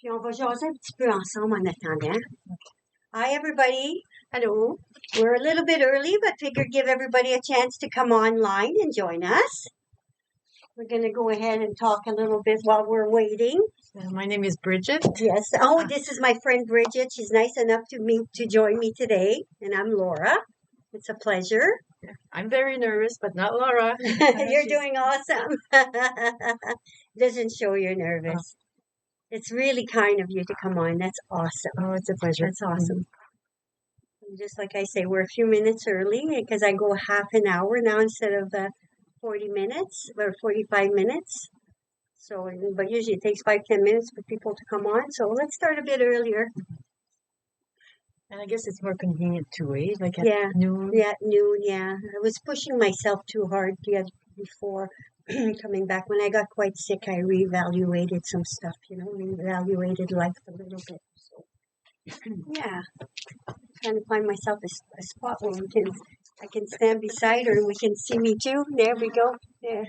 Puis on va jaser un petit peu ensemble en attendant. Hi, everybody. Hello. We're a little bit early, but figured give everybody a chance to come online and join us. We're going to go ahead and talk a little bit while we're waiting. My name is Bridget. Yes. Oh, this is my friend Bridget. She's nice enough to join me today. And I'm Laura. It's a pleasure. I'm very nervous, but not Laura. You're doing awesome. Doesn't show you're nervous. It's really kind of you to come on. That's awesome. Oh, it's a pleasure. That's awesome. And just like I say, we're a few minutes early because I go half an hour now instead of 40 minutes or 45 minutes. So, but usually it takes 5-10 minutes for people to come on. So let's start a bit earlier. And I guess it's more convenient to wait, like at noon. Yeah, at noon, yeah. I was pushing myself too hard before coming back. When I got quite sick, I reevaluated some stuff, reevaluated life a little bit. So, yeah, trying to find myself a spot where I can stand beside her and we can see me too. There we go. There.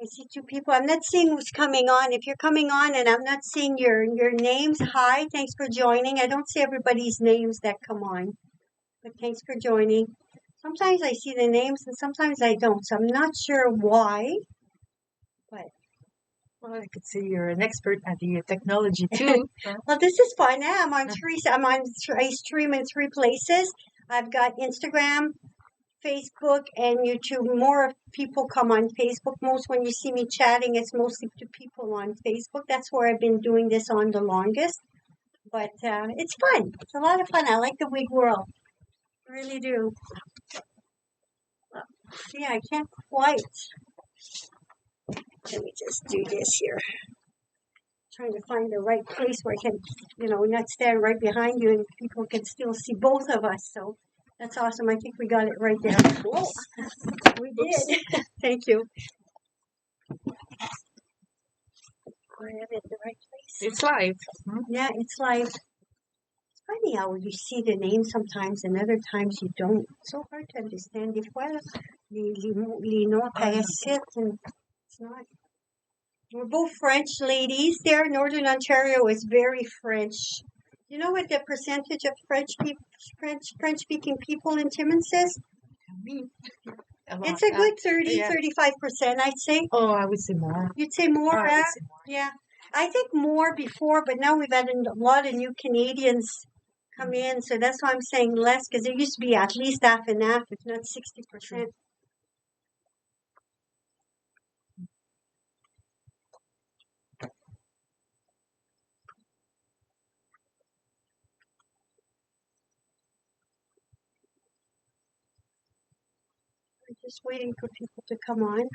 I see two people. I'm not seeing who's coming on. If you're coming on and I'm not seeing your names, hi, thanks for joining. I don't see everybody's names that come on, but thanks for joining. Sometimes I see the names and sometimes I don't, so I'm not sure why. But well, I could see you're an expert at the technology too. Well, this is fun. Yeah, I stream in 3 places. I've got Instagram, Facebook, and YouTube. More people come on Facebook. Most when you see me chatting, it's mostly to people on Facebook. That's where I've been doing this on the longest. But it's fun. It's a lot of fun. I like the wig world. I really do. Yeah, I can't quite. Let me just do this here. Trying to find the right place where I can, not stand right behind you and people can still see both of us. So that's awesome. I think we got it right there. Whoa. We did. Thank you. Do I have it in the right place? It's live. Yeah, it's live. It's funny how you see the name sometimes and other times you don't. It's so hard to understand. Des fois, les noms apparaissent and it's not. We're both French ladies there. Northern Ontario is very French. You know what the percentage of French-speaking people in Timmins is? It's a good 35%, I'd say. Oh, I would say more. You'd say more, I would say more. Yeah. I think more before, but now we've had a lot of new Canadians come in, so that's why I'm saying less, because there used to be at least half and half, if not 60%. Just waiting for people to come on.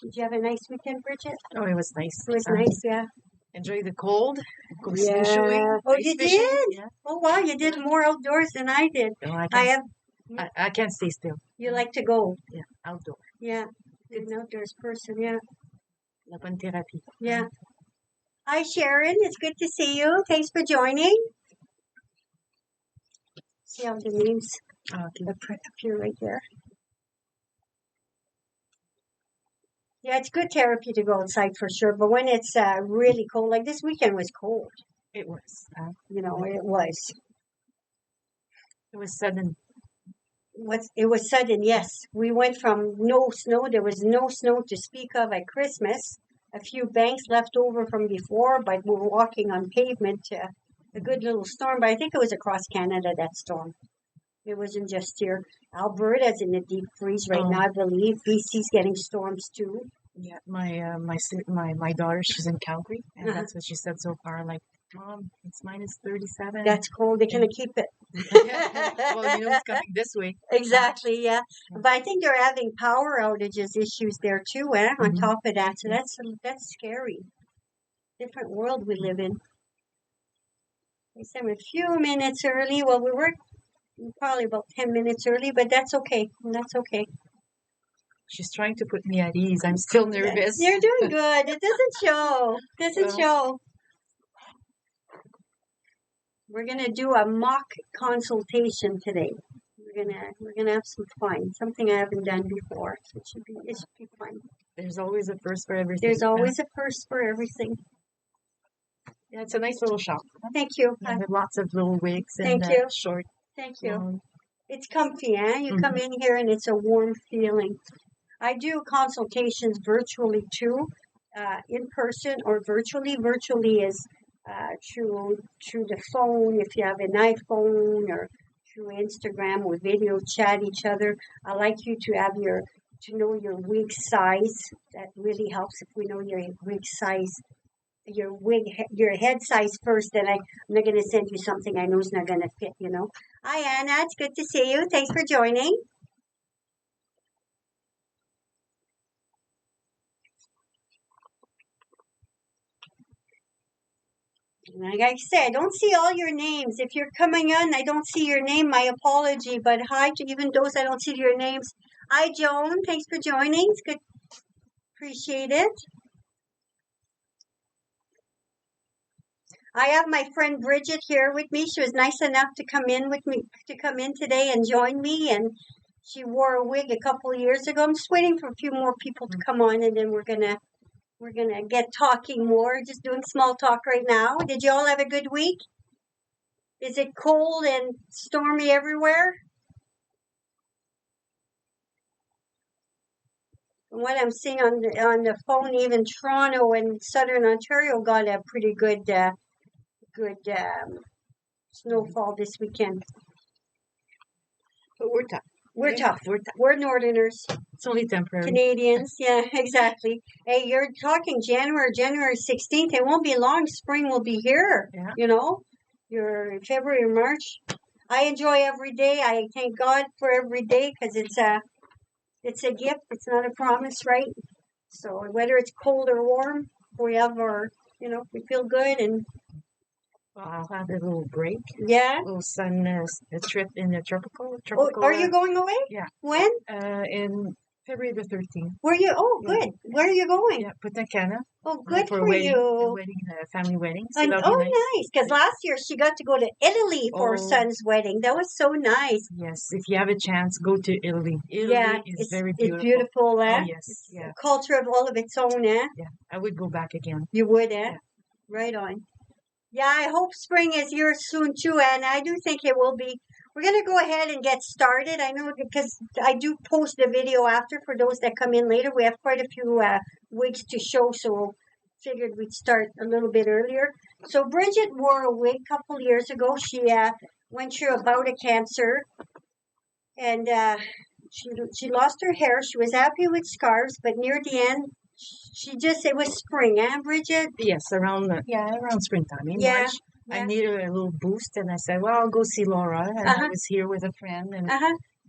Did you have a nice weekend, Bridget? Oh, it was nice. It was nice, yeah. Enjoy the cold. Go Yeah. fishing. Oh, you fishing. did? Yeah. Oh, wow, you did more outdoors than I did. No, I can't stay still. You like to go? Yeah, outdoor. Yeah, you're an outdoors person, yeah. La bonne thérapie. Yeah. Hi, Sharon. It's good to see you. Thanks for joining. See how the names appear right there. Yeah, it's good therapy to go outside for sure. But when it's really cold, like this weekend was cold. It was. It was. It was sudden. It was sudden, yes. We went from no snow. There was no snow to speak of at Christmas. A few banks left over from before, but we were walking on pavement to a good little storm. But I think it was across Canada, that storm. It wasn't just here. Alberta's in a deep freeze right now, I believe. BC's getting storms too. Yeah, my daughter, she's in Calgary, and that's what she said so far. Like, Mom, it's minus 37. That's cold. They're going to keep it. Well, it's coming this way. Exactly, yeah. But I think they're having power outages issues there too, on top of that. So that's scary. Different world we live in. I said a few minutes early. Well, we were probably about 10 minutes early, but that's okay. That's okay. She's trying to put me at ease. I'm still nervous. You're doing good. It doesn't show. We're gonna do a mock consultation today. We're gonna have some fun. Something I haven't done before, so it should be fun. There's always a first for everything. There's always a first for everything. Yeah, it's a nice little shop. Thank you. Yeah, with lots of little wigs Thank and you. short. Thank you. long. It's comfy, eh? You come in here and it's a warm feeling. I do consultations virtually too, in person or virtually. Virtually is through the phone if you have an iPhone, or through Instagram or video chat each other. I like you to know your wig size. That really helps if we know your wig size, your head size first. Then I'm not going to send you something I know is not going to fit. Hi Anna, it's good to see you. Thanks for joining. Like I said, I don't see all your names. If you're coming on, I don't see your name. My apology, but hi to even those I don't see your names. Hi, Joan. Thanks for joining. It's good. Appreciate it. I have my friend Bridget here with me. She was nice enough to come in today and join me. And she wore a wig a couple of years ago. I'm just waiting for a few more people to come on, and then we're gonna get talking more. Just doing small talk right now. Did you all have a good week? Is it cold and stormy everywhere? From what I'm seeing on the phone, even Toronto and Southern Ontario got a pretty good snowfall this weekend. But we're tough. We're tough. We're Northerners. It's only temporary. Canadians. Yeah, exactly. Hey, you're talking January 16th. It won't be long. Spring will be here. Yeah. Your February, March. I enjoy every day. I thank God for every day because it's a gift. It's not a promise, right? So whether it's cold or warm, we feel good. And I'll have a little break. Yeah. A little sun, a trip in the tropical. Oh, are you going away? Yeah. When? In February the 13th. Where you? Oh, good. Yeah. Where are you going? Yeah, Punta Cana. Oh, good for wedding, you. A family wedding. So nice. Because last year she got to go to Italy for her son's wedding. That was so nice. Yes, if you have a chance, go to Italy. Italy is very beautiful. It's beautiful, eh? Oh, yes. Yeah. A culture of all of its own, eh? Yeah, I would go back again. You would, eh? Yeah. Right on. Yeah, I hope spring is here soon too, and I do think it will be. We're going to go ahead and get started. I know because I do post the video after for those that come in later. We have quite a few wigs to show, so figured we'd start a little bit earlier. So Bridget wore a wig a couple years ago. She went through a bout of cancer, and she lost her hair. She was happy with scarves, but near the end, it was spring, eh, Bridget? Yes, around springtime. In March, I needed a little boost, and I said, well, I'll go see Laura. And I was here with a friend, and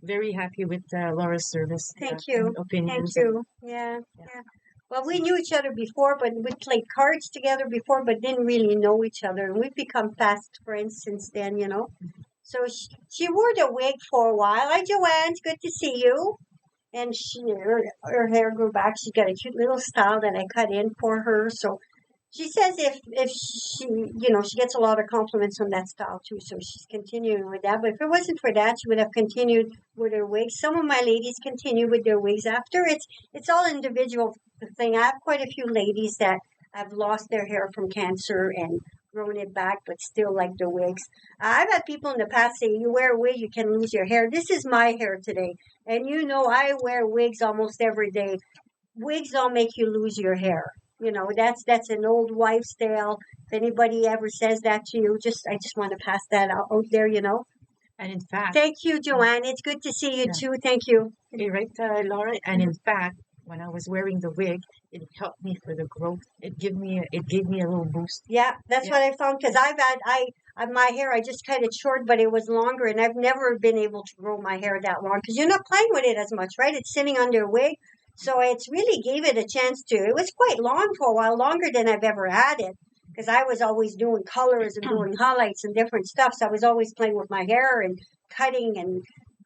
very happy with Laura's service. Thank you. Opinions. Thank you. Yeah. Well, we knew each other before, but we played cards together before, but didn't really know each other. And we've become fast friends since then, So she wore the wig for a while. Hi, Joanne. It's good to see you. And her hair grew back. She got a cute little style that I cut in for her. So she says if she, she gets a lot of compliments on that style too. So she's continuing with that. But if it wasn't for that, she would have continued with her wigs. Some of my ladies continue with their wigs after. It's all individual thing. I have quite a few ladies that have lost their hair from cancer and grown it back, but still like the wigs. I've had people in the past say, you wear a wig, you can lose your hair. This is my hair today. And I wear wigs almost every day. Wigs don't make you lose your hair. That's an old wives' tale. If anybody ever says that to you, I just want to pass that out there, And in fact... Thank you, Joanne. It's good to see you too. Thank you. You're right, Laura. And in fact, when I was wearing the wig, it helped me for the growth. It gave me a little boost. Yeah, that's what I found because my hair, I just cut it short, but it was longer, and I've never been able to grow my hair that long because you're not playing with it as much, right? It's sitting under a wig, so it's really gave it a chance to. It was quite long for a while, longer than I've ever had it because I was always doing colors and doing highlights and different stuff. So I was always playing with my hair and cutting and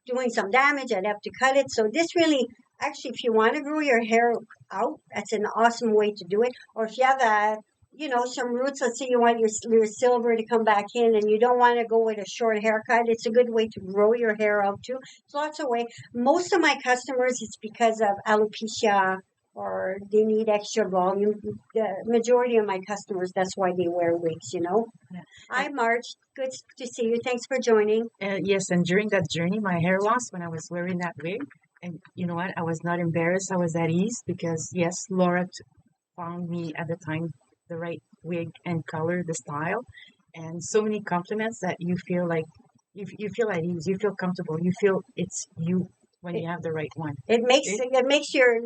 doing some damage. I'd have to cut it. So this really. Actually, if you want to grow your hair out, that's an awesome way to do it. Or if you have some roots, let's say you want your silver to come back in and you don't want to go with a short haircut, it's a good way to grow your hair out too. There's lots of ways. Most of my customers, it's because of alopecia or they need extra volume. The majority of my customers, that's why they wear wigs, you know. Yeah. Hi, March. Good to see you. Thanks for joining. Yes, and during that journey, my hair loss when I was wearing that wig, and you know what? I was not embarrassed. I was at ease because, yes, Laura found me at the time the right wig and color, the style, and so many compliments that you feel like you feel at ease, you feel comfortable, you feel it's you when you have the right one. It makes your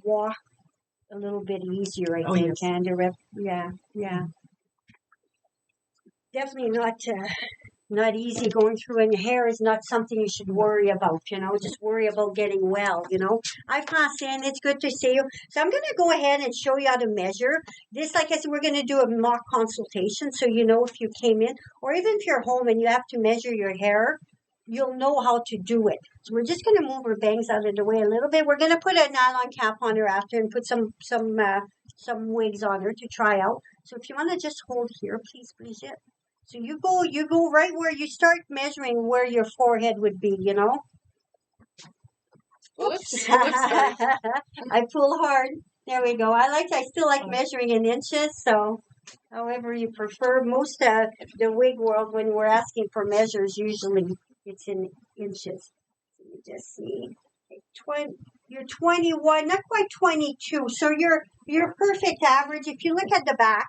walk a little bit easier, I think. Yes. And yeah. Definitely not easy going through, and hair is not something you should worry about, you know, just worry about getting well, you know. Hi, Francine, it's good to see you. So I'm going to go ahead and show you how to measure this. Like I said, we're going to do a mock consultation, so you know if you came in, or even if you're home and you have to measure your hair, you'll know how to do it. So we're just going to move her bangs out of the way a little bit. We're going to put a nylon cap on her after and put some wigs on her to try out. So if you want to just hold here, please, Brigitte. So you go right where you start measuring where your forehead would be, you know. Oops. I pull hard. There we go. I still like measuring in inches, so however you prefer. Most of the wig world, when we're asking for measures, usually it's in inches. Let me just see. You're 21, not quite 22, so you're perfect average. If you look at the back,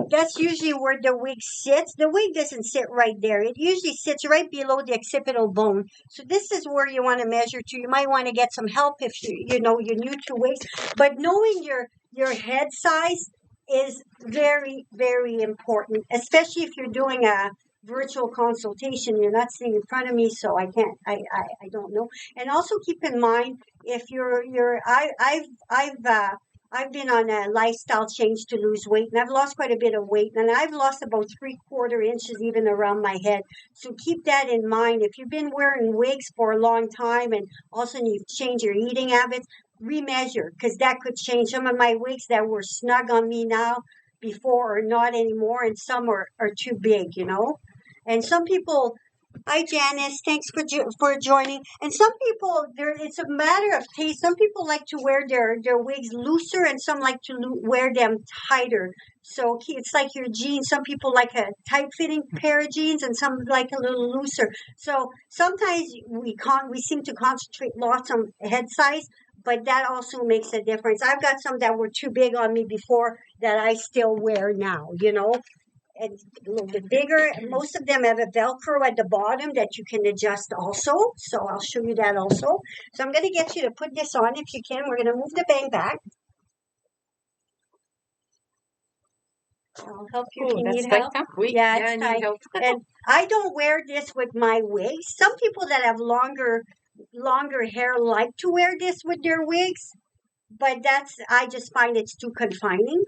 that's usually where the wig sits. The wig doesn't sit right there. It usually sits right below the occipital bone. So this is where you want to measure to. You might want to get some help if you're new to wigs. But knowing your head size is very, very important, especially if you're doing a virtual consultation. You're not sitting in front of me, so I don't know. And also keep in mind, if I've been on a lifestyle change to lose weight, and I've lost quite a bit of weight, and I've lost about 3/4 inches even around my head. So keep that in mind. If you've been wearing wigs for a long time and also you've changed your eating habits, remeasure, because that could change. Some of my wigs that were snug on me now before are not anymore, and some are too big, you know. And some people... Hi, Janice. Thanks for joining. And some people, it's a matter of taste. Some people like to wear their wigs looser, and some like to wear them tighter. So it's like your jeans. Some people like a tight-fitting pair of jeans, and some like a little looser. So sometimes we seem to concentrate lots on head size, but that also makes a difference. I've got some that were too big on me before that I still wear now, you know. And a little bit bigger. Most of them have a Velcro at the bottom that you can adjust also. So I'll show you that also. So I'm going to get you to put this on if you can. We're going to move the bang back. I'll help you if you need help. Yeah, it's tight. And I don't wear this with my wigs. Some people that have longer hair like to wear this with their wigs, but I just find it's too confining.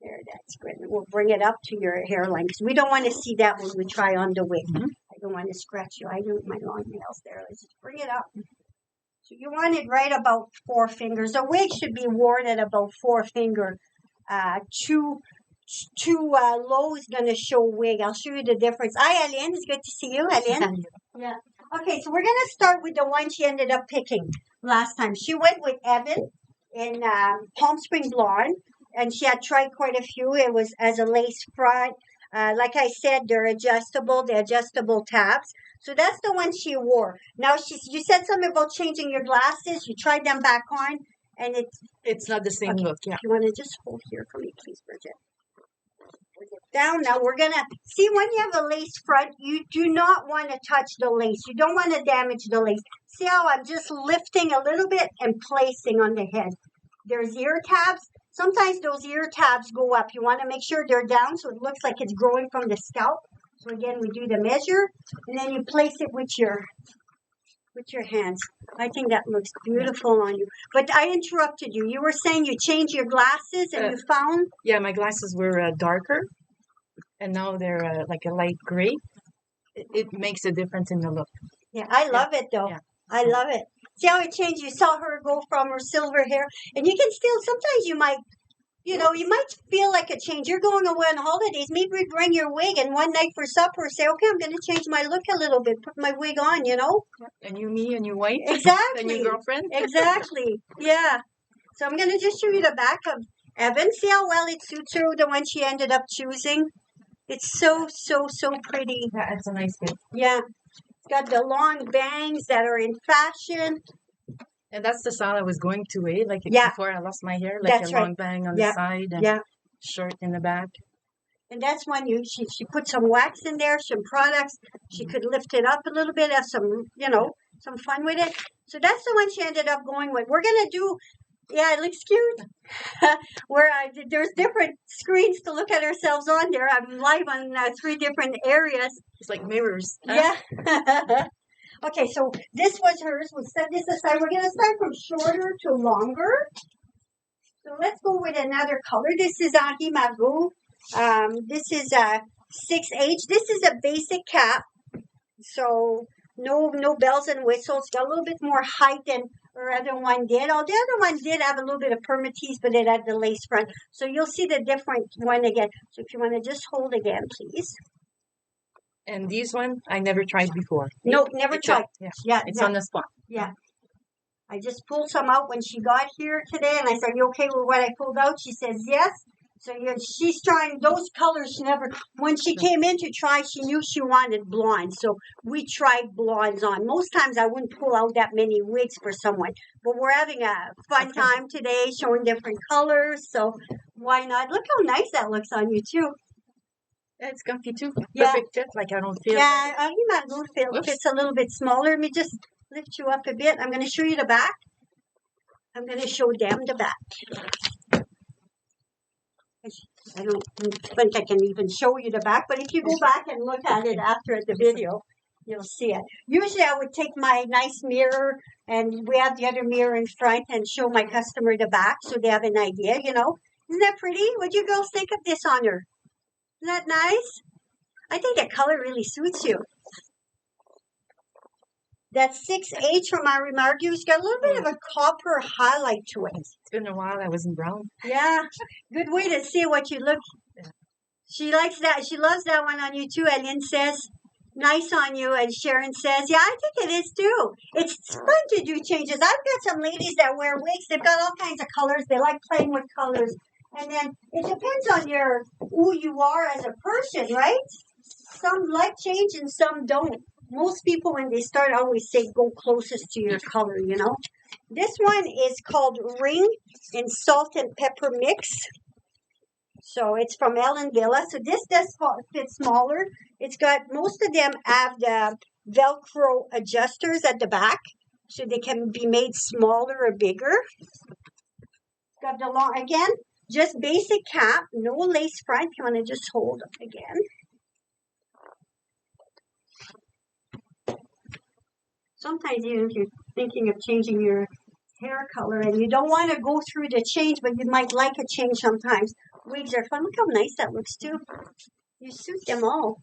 There, that's good. We'll bring it up to your hairline because we don't want to see that when we try on the wig. Mm-hmm. I don't want to scratch you. I do my long nails there. Let's just bring it up. So you want it right about 4 fingers. A wig should be worn at about 4 finger. Too low is going to show wig. I'll show you the difference. Hi, Aline. It's good to see you, Aline. Yeah. Okay, so we're going to start with the one she ended up picking last time. She went with Evan in Palm Spring Blonde. And she had tried quite a few. It was as a lace front. Like I said, they're adjustable tabs. So that's the one she wore. Now, you said something about changing your glasses. You tried them back on, and it's not the same look. Yeah. You want to just hold here for me, please, Bridget. Bring it down. Now, we're going to see when you have a lace front, you do not want to touch the lace. You don't want to damage the lace. See how I'm just lifting a little bit and placing on the head. There's ear tabs. Sometimes those ear tabs go up. You want to make sure they're down so it looks like it's growing from the scalp. So again, we do the measure, and then you place it with your hands. I think that looks beautiful on you. But I interrupted you. You were saying you changed your glasses and you found? Yeah, my glasses were darker, and now they're like a light gray. It makes a difference in the look. Yeah, I love it though. Yeah. I love it. See how it changed? You saw her go from her silver hair, and you can still, sometimes you might You know, you might feel like a change. You're going away on holidays. Maybe bring your wig and one night for supper say, okay, I'm going to change my look a little bit. Put my wig on, you know? And you, me, and your wife, and Exactly. your girlfriend. Exactly. Yeah. So I'm going to just show you the back of Evan. See how well it suits her, the one she ended up choosing? It's so, so, so pretty. Yeah, it's a nice fit. Yeah. It's got the long bangs that are in fashion. And that's the style I was going to, like Yeah. before I lost my hair, like That's a right. long bang on Yeah. the side and Yeah. short in the back. And that's when she put some wax in there, some products. She could lift it up a little bit, have some, you know, some fun with it. So that's the one she ended up going with. We're going to do, yeah, it looks cute. Where there's different screens to look at ourselves on there. I'm live on 3 different areas. It's like mirrors. Huh? Yeah. Okay, so this was hers. We'll set this aside. We're going to start from shorter to longer. So let's go with another color. This is Henri Margot. This is a 6H. This is a basic cap. So no bells and whistles. Got a little bit more height than our other one did. Oh, the other one did have a little bit of permatease, but it had the lace front. So you'll see the different one again. So if you want to just hold again, please. And this one, I never tried before. No, never tried. Yeah, it's on the spot. Yeah. I just pulled some out when she got here today, and I said, "You okay with what I pulled out?" She says, "Yes." So she's trying those colors. She never, when she came in to try, she knew she wanted blonde. So we tried blondes on. Most times I wouldn't pull out that many wigs for someone, but we're having a fun time today, showing different colors. So why not? Look how nice that looks on you too. Yeah, it's comfy too. Yeah. Perfect fit. Like I don't feel. Yeah, fits a little bit smaller. Let me just lift you up a bit. I'm going to show you the back. I'm going to show them the back. I don't think I can even show you the back, but if you go back and look at it after the video, you'll see it. Usually I would take my nice mirror, and we have the other mirror in front, and show my customer the back so they have an idea, you know. Isn't that pretty? What do you girls think of this on her? Isn't that nice? I think that color really suits you. That 6H from Henri Margot's got a little bit of a copper highlight to it. It's been a while. I was in brown. Yeah, good way to see what you look. Yeah. She likes that. She loves that one on you too. Aline says, "Nice on you." And Sharon says, "Yeah, I think it is too. It's fun to do changes." I've got some ladies that wear wigs. They've got all kinds of colors. They like playing with colors. And then it depends on who you are as a person, right? Some like change and some don't. Most people, when they start, always say go closest to your color, you know. This one is called Ring in Salt and Pepper Mix. So it's from Ellen Villa. So this does fit smaller. It's got, most of them have the Velcro adjusters at the back, so they can be made smaller or bigger. It's got the long, again, just basic cap, no lace front. You want to just hold again. Sometimes even if you're thinking of changing your hair color and you don't want to go through the change, but you might like a change sometimes. Wigs are fun. Look how nice that looks too. You suit them all.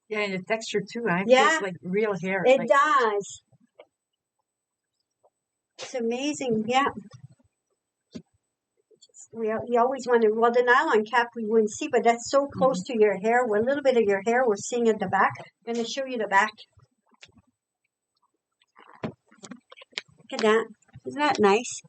Yeah, and the texture too. It Yeah. feels like real hair. It does. It's amazing. Yeah. We always want to, well, the nylon cap we wouldn't see, but that's so close to your hair. Well, a little bit of your hair we're seeing at the back. I'm going to show you the back. Look at that. Isn't that nice?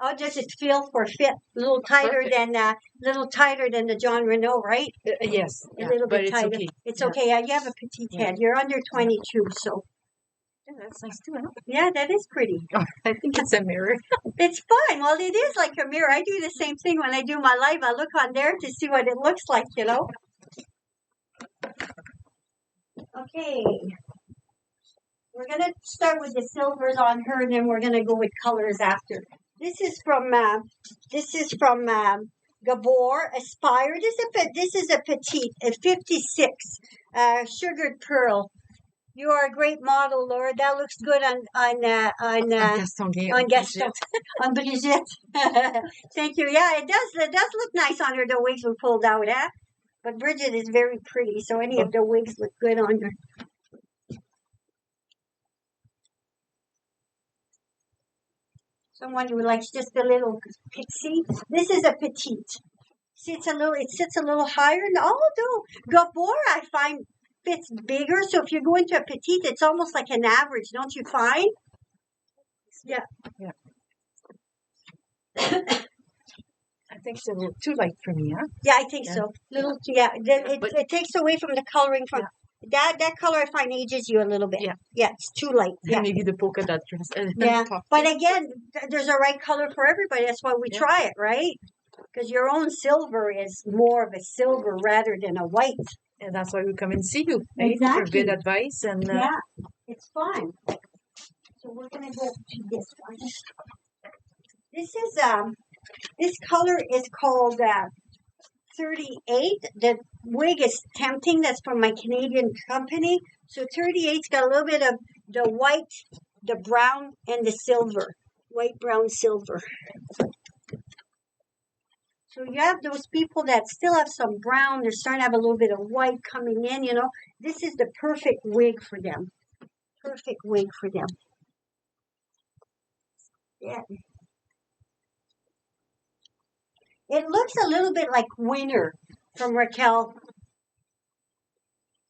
How does it feel for fit? A little tighter than the John Renault, right? Yes. A little bit tighter. Okay. It's okay. You have a petite head. You're under 22, so. Yeah, that's nice too, huh? Yeah, that is pretty. Oh, I think it's a mirror. It's fun. Well, it is like a mirror. I do the same thing when I do my live. I look on there to see what it looks like, you know. Okay. We're going to start with the silvers on her, and then we're going to go with colors after. This is from Gabor Aspire. This is a petite, a 56, sugared pearl. You are a great model, Laura. That looks good on Gaston, on Brigitte. Thank you. Yeah, it does. It does look nice on her. The wigs we pulled out, eh? But Bridget is very pretty, so any of the wigs look good on her. Someone who likes just a little pixie. This is a petite. See, it sits a little higher. And although Gabor, I find, fits bigger. So if you go into a petite, it's almost like an average, don't you find? Yeah. Yeah. I think it's a little too light for me, huh? Yeah, I think Yeah. so. It takes away from the coloring from that color. I find ages you a little bit. Yeah. It's too light. Yeah, Maybe the polka dot dress. yeah. But again, there's a right color for everybody. That's why we try it, right? Because your own silver is more of a silver rather than a white. And that's why we come and see you, right? Exactly. For good advice and yeah, it's fun. So we're gonna go to this one. This color is called 38. The wig is Tempting. That's from my Canadian company. So 38's got a little bit of the white, the brown, and the silver. White, brown, silver. So you have those people that still have some brown. They're starting to have a little bit of white coming in, you know. This is the perfect wig for them. Perfect wig for them. Yeah. It looks a little bit like Winter from Raquel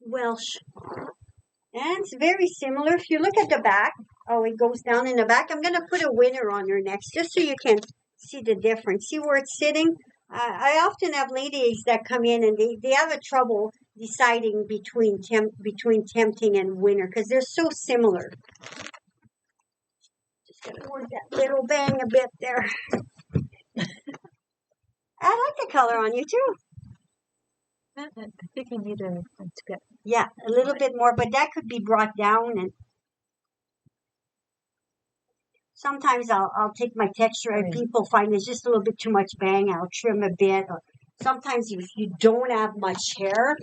Welsh. And it's very similar. If you look at the back, it goes down in the back. I'm going to put a Winter on her next just so you can see the difference. See where it's sitting? I often have ladies that come in and they have a trouble deciding between Tempting and Winter because they're so similar. Just going to work that little bang a bit there. I like the color on you too. I think I need to get. Yeah, a little bit more, but that could be brought down. And sometimes I'll take my texture and people find there's just a little bit too much bang. I'll trim a bit. Or sometimes if you don't have much hair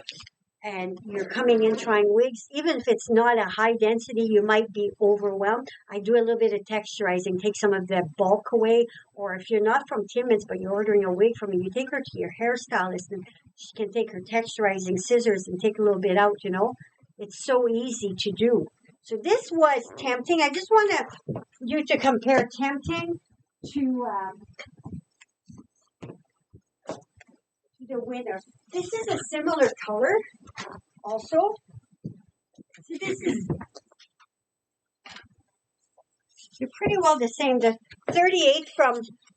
and you're coming in trying wigs, even if it's not a high density, you might be overwhelmed. I do a little bit of texturizing, take some of that bulk away. Or if you're not from Timmins, but you're ordering a wig from me, you take her to your hairstylist and she can take her texturizing scissors and take a little bit out, you know. It's so easy to do. So this was Tempting. I just want you to compare Tempting to the Winter. This is a similar color also. So this is you're pretty well the same. The 38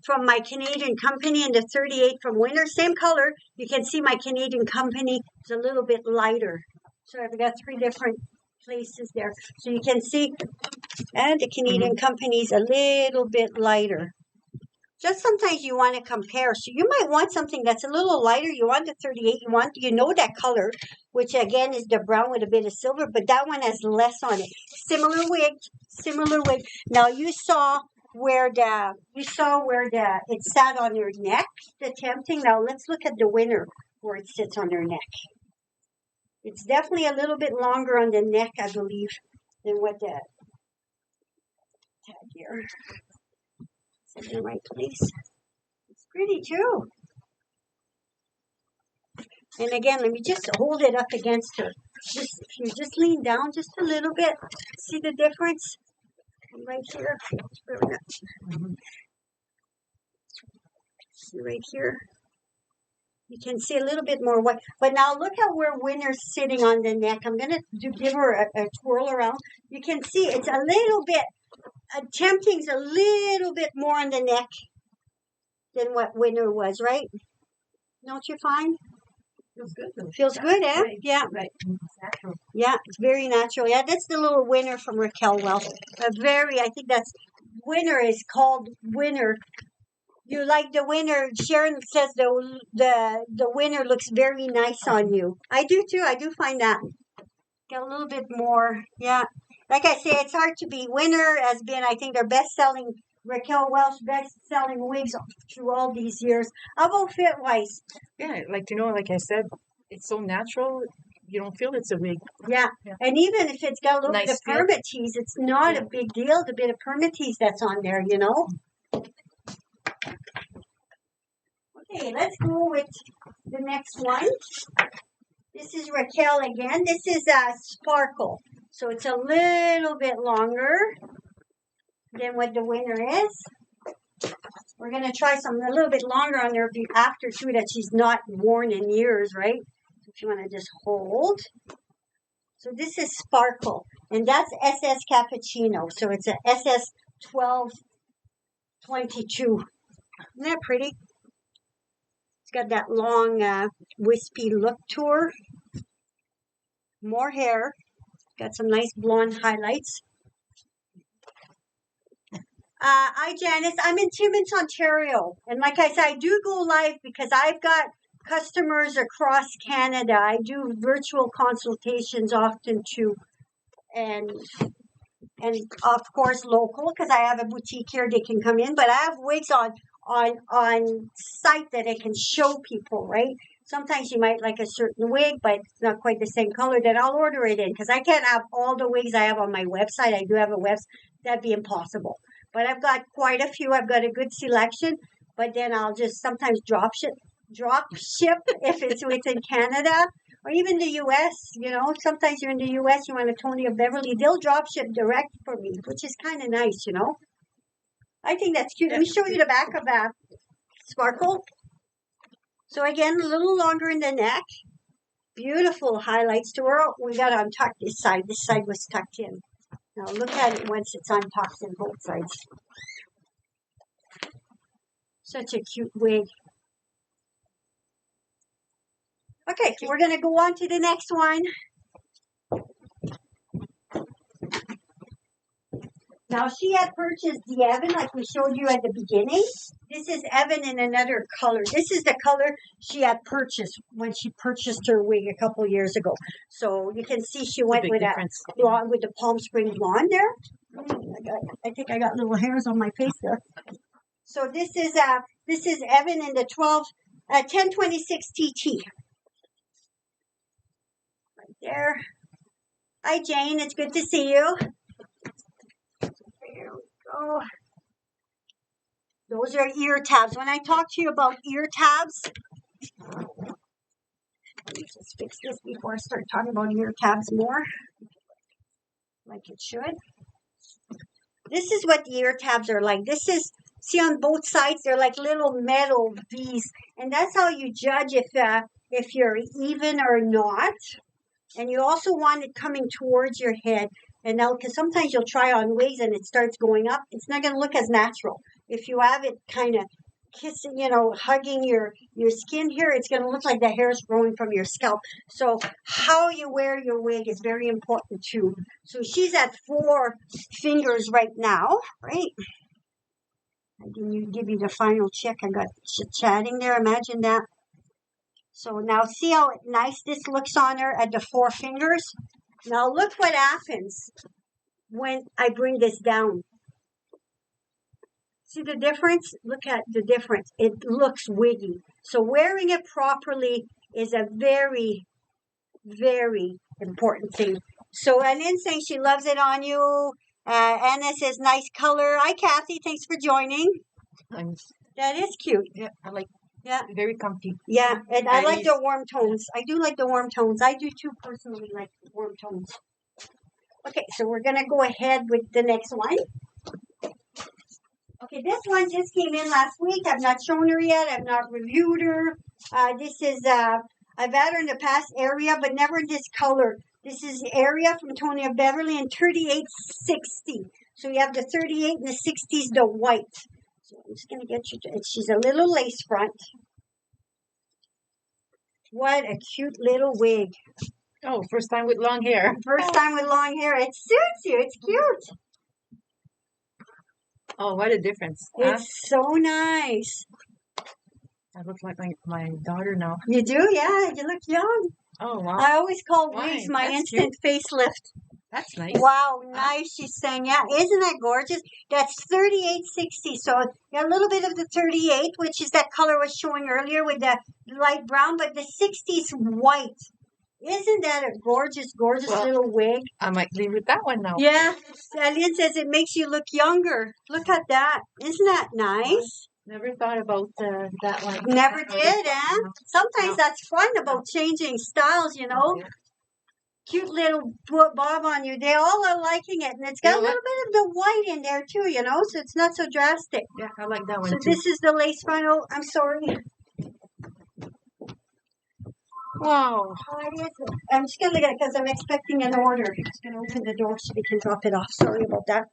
from my Canadian company and the 38 from Winter, same color. You can see my Canadian company is a little bit lighter. So I've got 3 different places there. So you can see, and the Canadian company is a little bit lighter. Just sometimes you want to compare. So you might want something that's a little lighter. You want the 38. You know that color, which again is the brown with a bit of silver, but that one has less on it. Similar wig. Now you saw where it sat on your neck, the Tempting. Now let's look at the Winter where it sits on your neck. It's definitely a little bit longer on the neck, I believe, than what the tag here. Is in the right place. It's pretty too. And again, let me just hold it up against her. If you just lean down just a little bit, see the difference? Right here. See right here. You can see a little bit more white. But now look at where Winter's sitting on the neck. I'm going to give her a twirl around. You can see it's a little bit, Tempting's a little bit more on the neck than what Winter was, right? Don't you find? Feels good. Feels good, eh? Right. Yeah. Right. It's natural. Yeah, it's very natural. Yeah, that's the little Winter from Raquel Welsh. I think that's, Winter is called Winter. You like the Winter. Sharon says the Winter looks very nice on you. I do too. I do find that. Get a little bit more. Yeah. Like I say, it's hard to beat. Winter has been, I think, their best-selling, Raquel Welsh best-selling wigs through all these years. How about fit-wise? Yeah, like I said, it's so natural. You don't feel it's a wig. Yeah. And even if it's got a little bit of feel. permatease, it's not a big deal, the bit of permatease that's on there, you know? Okay, let's go with the next one. This is Raquel again. This is Sparkle. So it's a little bit longer than what the Winter is. We're going to try something a little bit longer on there after, too, that she's not worn in years, right? So if you want to just hold. So this is Sparkle, and that's SS Cappuccino. So it's a SS 1222. Isn't that pretty? It's got that long, wispy look to her. More hair. Got some nice blonde highlights. Hi, Janice. I'm in Timmins, Ontario. And like I said, I do go live because I've got customers across Canada. I do virtual consultations often too. And of course local, because I have a boutique here they can come in. But I have wigs on site that I can show people, right? Sometimes you might like a certain wig, but it's not quite the same color. Then I'll order it in because I can't have all the wigs I have on my website. I do have a website. That'd be impossible. But I've got quite a few. I've got a good selection. But then I'll just sometimes drop ship if it's within Canada or even the U.S. You know, sometimes you're in the U.S. You want a Tony of Beverly. They'll drop ship direct for me, which is kind of nice, you know. I think that's cute. Let me show you the back of that Sparkle. So again, a little longer in the neck. Beautiful highlights to her. We got to untuck this side. This side was tucked in. Now look at it once it's untucked in both sides. Such a cute wig. Okay, we're going to go on to the next one. Now, she had purchased the Evan like we showed you at the beginning. This is Evan in another color. This is the color she had purchased when she purchased her wig a couple years ago. So you can see she went with blonde, with the Palm Springs blonde there. I think I got little hairs on my face there. So this is Evan in the 1026 TT. Right there. Hi, Jane. It's good to see you. There we go. Those are ear tabs. When I talk to you about ear tabs, let me just fix this before I start talking about ear tabs more, like it should. This is what the ear tabs are like. This is, see on both sides, they're like little metal V's, and that's how you judge if you're even or not. And you also want it coming towards your head. And now, because sometimes you'll try on wigs and it starts going up, it's not going to look as natural. If you have it kind of kissing, you know, hugging your skin here, it's going to look like the hair is growing from your scalp. So how you wear your wig is very important too. So she's at 4 fingers right now, right? I didn't give you the final check. I got chatting there. Imagine that. So now see how nice this looks on her at the 4 fingers? Now look what happens when I bring this down. See the difference? Look at the difference. It looks wiggy. So wearing it properly is a very, very important thing. So Ann saying she loves it on you. Anna says nice color. Hi Kathy, thanks for joining. That is cute. Yeah, I like. Yeah, very comfy. Yeah, and I like the warm tones. I do like the warm tones. I do too personally like warm tones. Okay, so we're gonna go ahead with the next one. Okay, this one just came in last week. I've not shown her yet. I've not reviewed her. This is I've had her in the past area, but never in this color. This is area from Tony of Beverly in 3860. So you have the 38 and the 60s, the white. So I'm just going to get you to, she's a little lace front. What a cute little wig. Oh, first time with long hair. First time with long hair. It suits you. It's cute. Oh, what a difference. It's so nice. I look like my daughter now. You do? Yeah, you look young. Oh, wow. I always call wigs my instant facelift. That's nice. Wow, nice. She's saying, yeah, isn't that gorgeous? That's 3860. So you got a little bit of the 38, which is that color I was showing earlier with the light brown, but the 60's white. Isn't that a gorgeous, gorgeous little wig? I might leave with that one now. Yeah. Alien says it makes you look younger. Look at that. Isn't that nice? Never thought about that one. Never did, eh? Sometimes that's fun about changing styles, you know. cute little bob on you. They all are liking it, and it's got a little bit of the white in there too, you know, so it's not so drastic. Yeah, I like that one So too. this is the lace front. Oh, I'm sorry. Wow. Oh, it is. I'm just gonna look at it because I'm expecting an order. I'm just gonna open the door so we can drop it off. Sorry about that.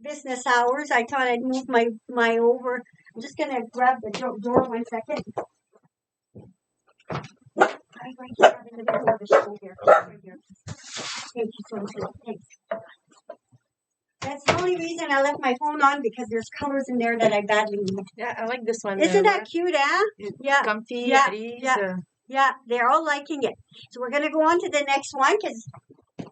Business hours. I thought I'd move my over. I'm just gonna grab the door 1 second. I'm right here in the middle of the show here. Right here. Thank you so much. Thanks. That's the only reason I left my phone on, because there's colors in there that I badly need. Yeah, I like this one. Isn't that cute, Yeah. Comfy, yeah, at ease. Yeah, they're all liking it. So we're going to go on to the next one, because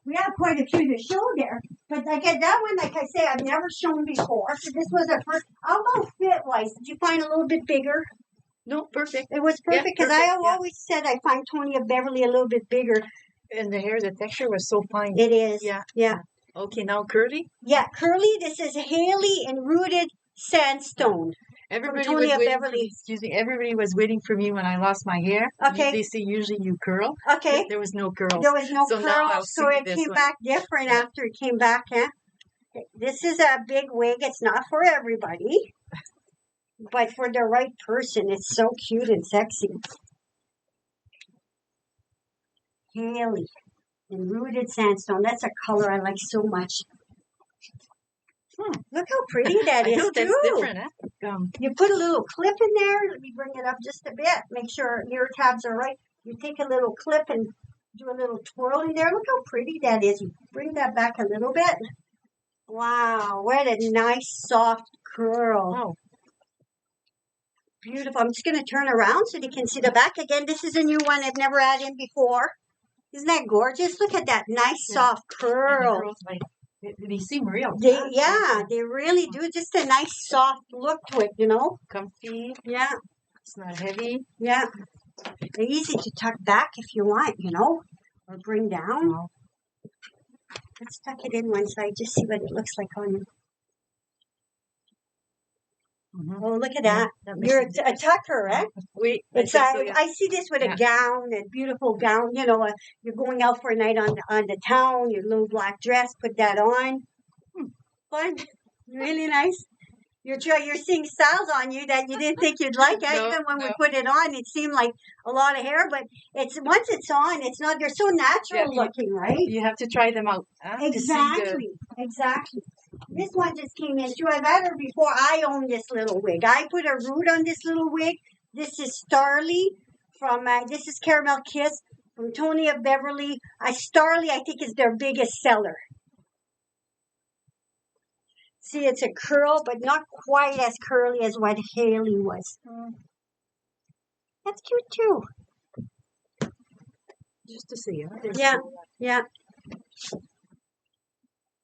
we have quite a few to show there. But again, that one, like I say, I've never shown before. So this was our first. I'll go fit-wise. Did you find a little bit bigger? No, perfect. It was perfect, because I always said I find Tony of Beverly a little bit bigger. And the hair, the texture was so fine. It is. Yeah. Okay, now curly. Yeah, curly. This is Haley and Rooted Sandstone. Everybody was waiting. Everybody was waiting for me when I lost my hair. Okay. They say usually you curl. Okay. There was no curl. There was no curl. Now so it came back different after it came back. Huh? This is a big wig. It's not for everybody, but for the right person, it's so cute and sexy. Haley and Rooted Sandstone. That's a color I like so much. Look how pretty that is, too. That's different, huh? You put a little clip in there. Let me bring it up just a bit. Make sure ear tabs are right. You take a little clip and do a little twirl in there. Look how pretty that is. You bring that back a little bit. Wow, what a nice, soft curl. Wow. Beautiful. I'm just going to turn around so you can see the back. Again, this is a new one I've never had in before. Isn't that gorgeous? Look at that nice, soft curl. They seem real. They really do. Just a nice, soft look to it, you know? Comfy. Yeah. It's not heavy. Yeah. They're easy to tuck back if you want, you know? Or bring down. Wow. Let's tuck it in one side. Just see what it looks like on you. Mm-hmm. Oh, look at that. You're a tucker, eh? Wait, I see this with a gown, a beautiful gown. You know, you're going out for a night on the town, your little black dress, put that on. Fun. Really nice. You're seeing styles on you that you didn't think you'd like. Even when we put it on, it seemed like a lot of hair, but once it's on, it's not. They're so natural looking, right? You have to try them out. Exactly. This one just came in too. I've had her before. I own this little wig. I put a root on this little wig. This is Starly from, this is Caramel Kiss from Tony of Beverly. Starly, I think, is their biggest seller. See, it's a curl, but not quite as curly as what Haley was. That's cute too. Just to see, huh? Yeah.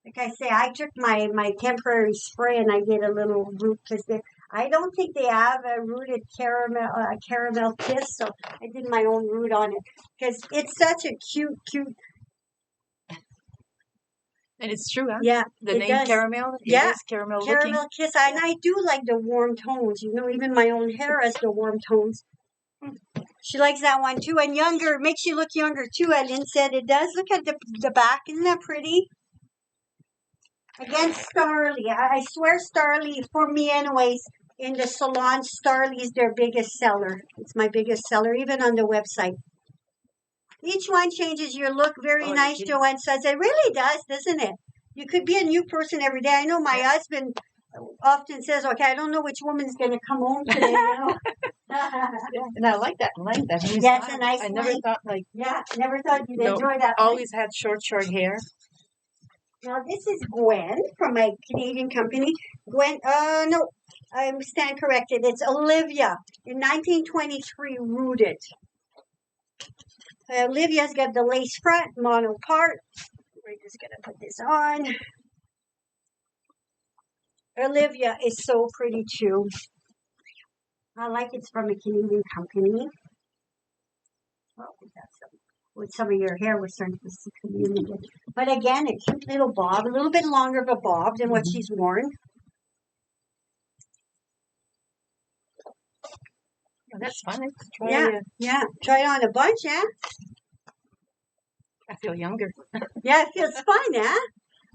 Like I say, I took my temporary spray and I did a little root, because I don't think they have a rooted caramel kiss, so I did my own root on it, because it's such a cute. And it's true, huh? Yeah. The name Caramel? Yeah. Caramel Kiss. And I do like the warm tones. You know, even my own hair has the warm tones. She likes that one too. And younger, makes you look younger too. Lynn said it does. Look at the back. Isn't that pretty? Again, Starly. I swear Starly, for me anyways, in the salon, Starly is their biggest seller. It's my biggest seller, even on the website. Each one changes your look. Very nice, Joanne says. It really does, doesn't it? You could be a new person every day. I know my husband often says, okay, I don't know which woman's going to come home today, you know? And I like that length. Yeah, it's a nice length. Never thought never thought you'd enjoy that. Always had short hair. Now, this is Gwen from my Canadian company. Gwen, no, I stand corrected. It's Olivia in 1923, Rooted. Olivia's got the lace front, mono part. We're just going to put this on. Olivia is so pretty too. I like it's from a Canadian company. Well, with some of your hair, we're starting to see communion. But again, a cute little bob, a little bit longer of a bob than what she's worn. Oh, that's fun. Try it on a bunch, yeah? I feel younger. Yeah, it feels fine, huh?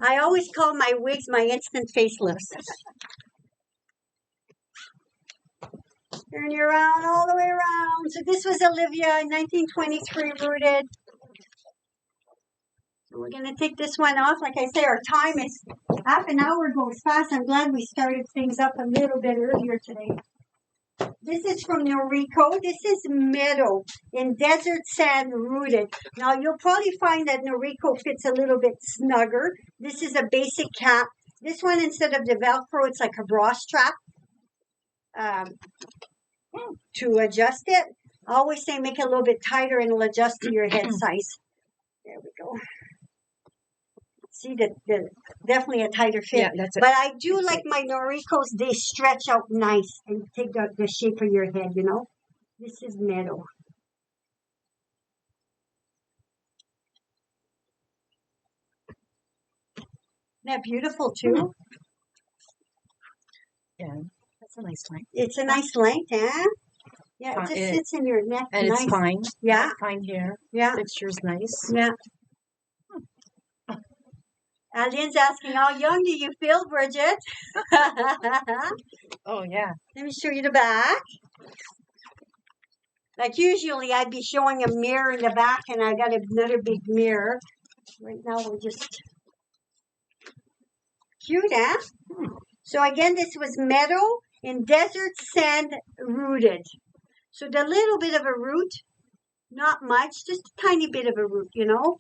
I always call my wigs my instant facelifts. Turn you around all the way around. So this was Olivia in 1923 rooted. So we're going to take this one off. Like I say, our time is half an hour goes fast. I'm glad we started things up a little bit earlier today. This is from Noriko. This is Meadow in Desert Sand Rooted. Now, you'll probably find that Noriko fits a little bit snugger. This is a basic cap. This one, instead of the Velcro, it's like a bra strap to adjust it. I always say make it a little bit tighter and it'll adjust to your head size. There we go. See, definitely a tighter fit. Yeah, that's it. But I do like my Norikos. They stretch out nice and take the shape of your head, you know. This is Meadow. Isn't that beautiful, too? Yeah, that's a nice length. It's a nice length, huh? Yeah, it just sits in your neck. And nice. It's fine. Yeah. Fine hair. Yeah. Texture's nice. Yeah. Lynn's asking, how young do you feel, Bridget? Oh, yeah. Let me show you the back. Like usually I'd be showing a mirror in the back and I got another big mirror. Right now we're just cute, huh? So again, this was Meadow in Desert Sand Rooted. So the little bit of a root, not much, just a tiny bit of a root, you know.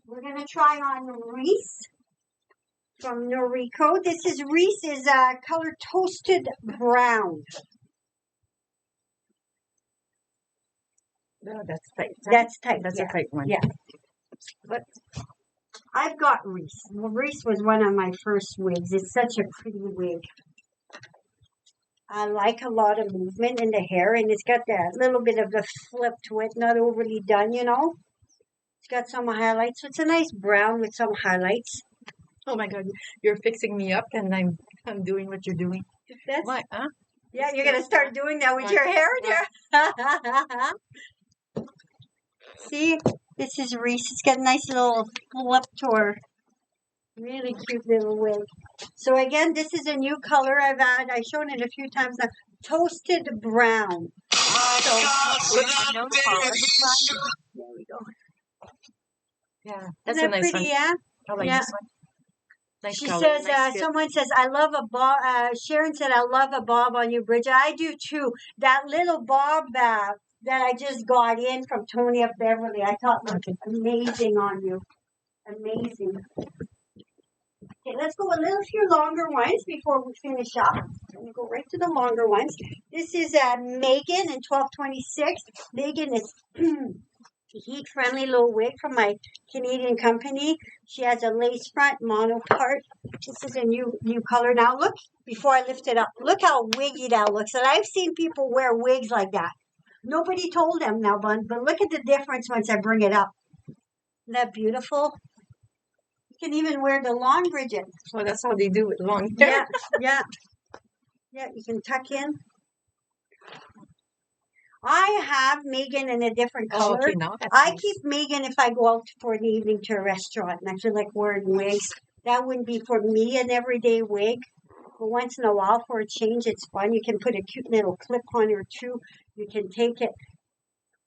We're going to try on Reese from Noriko. This is Reese's color Toasted Brown. No, that's tight. That's tight. That's a tight one. Yeah. But I've got Reese. Well, Reese was one of my first wigs. It's such a pretty wig. I like a lot of movement in the hair, and it's got that little bit of a flip to it, not overly done, you know. It's got some highlights. So it's a nice brown with some highlights. Oh my God, you're fixing me up, and I'm doing what you're doing. That's, what? Huh? Yeah, you're gonna start doing that with your hair there. See, this is Reese. It's got a nice little flip to her. Really cute little wig. So again, this is a new color I've shown it a few times now. Toasted Brown. So, there we go. Yeah, that's Isn't a nice pretty, one. yeah? I like this one. Nice she color. says, nice someone says, I love a bob. Sharon said, I love a bob on you, Bridget. I do too. That little bob that I just got in from Tony of Beverly, I thought looked amazing on you. Amazing. Okay, let's go a little few longer ones before we finish up. I'm going to go right to the longer ones. This is Megan in 1226. Megan is heat-friendly little wig from my Canadian company. She has a lace front mono part. This is a new color. Now look, before I lift it up, look how wiggy that looks. And I've seen people wear wigs like that. Nobody told them now, but look at the difference once I bring it up. Isn't that beautiful? You can even wear the long, Bridget. Well, that's how they do it, long hair. Yeah. You can tuck in. I have Megan in a different color. Oh, okay, now I keep Megan if I go out for the evening to a restaurant and I feel like wearing wigs. That wouldn't be for me an everyday wig. But once in a while for a change, it's fun. You can put a cute little clip on or two. You can take it,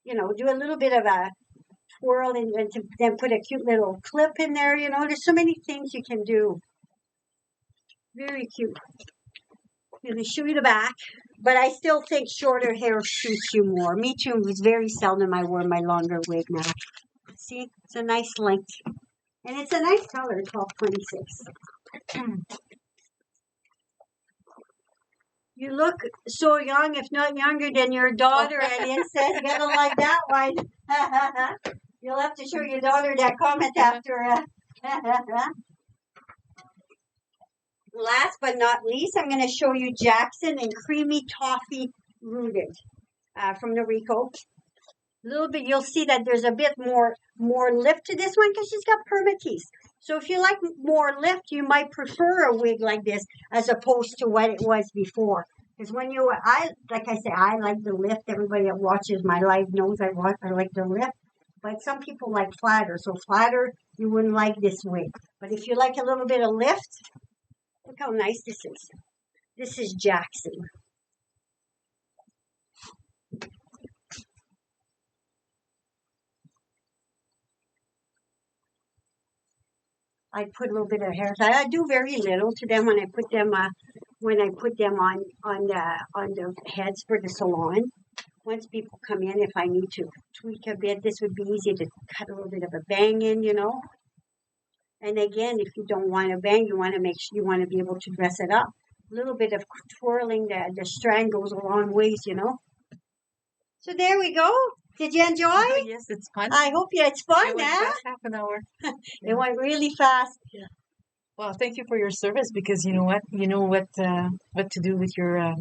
do a little bit of a twirl and then put a cute little clip in there. There's so many things you can do. Very cute. I'm going to show you the back. But I still think shorter hair suits you more. Me too. It's very seldom I wear my longer wig now. See, it's a nice length. And it's a nice color, 1226. You look so young, if not younger than your daughter. And it says, you don't like that one. You'll have to show your daughter that comment after. Last but not least, I'm going to show you Jackson in Creamy Toffee Rooted from Noriko. A little bit, you'll see that there's a bit more lift to this one because she's got permatease. So if you like more lift, you might prefer a wig like this as opposed to what it was before. Because like I say, I like the lift. Everybody that watches my live knows I like the lift. But some people like flatter. So flatter, you wouldn't like this wig. But if you like a little bit of lift, look how nice this is. This is Jackson. I put a little bit of hair. I do very little to them when I put them on the heads for the salon. Once people come in, if I need to tweak a bit, this would be easy to cut a little bit of a bang in, And again, if you don't want a bang, you want to make sure you want to be able to dress it up. A little bit of twirling the strand goes a long ways, So there we go. Did you enjoy? Oh, yes, it's fun. I hope it's fun. It went fast, half an hour. It went really fast. Yeah. Well, thank you for your service because you know what to do with your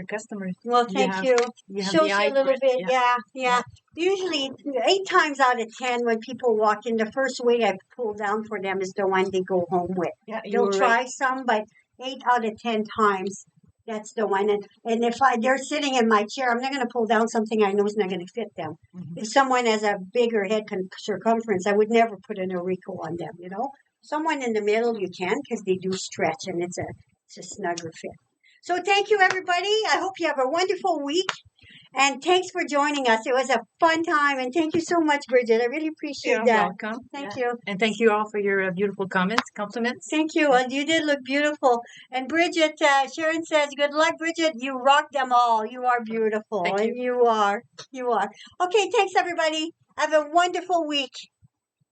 customers. Well, thank you. Shows you a little bit. Yeah. Usually, 8 times out of 10, when people walk in, the first wig I pull down for them is the one they go home with. Yeah, they'll try some, but 8 out of 10 times, that's the one. And if they're sitting in my chair, I'm not going to pull down something I know is not going to fit them. Mm-hmm. If someone has a bigger head circumference, I would never put an auricle on them. Someone in the middle you can because they do stretch and it's a snugger fit. So thank you, everybody. I hope you have a wonderful week. And thanks for joining us. It was a fun time. And thank you so much, Bridget. I really appreciate that. You're welcome. Thank you. And thank you all for your beautiful compliments. Thank you. Well, you did look beautiful. And Bridget, Sharon says, good luck, Bridget. You rock them all. You are beautiful. Thank you. And you are. Okay, thanks, everybody. Have a wonderful week.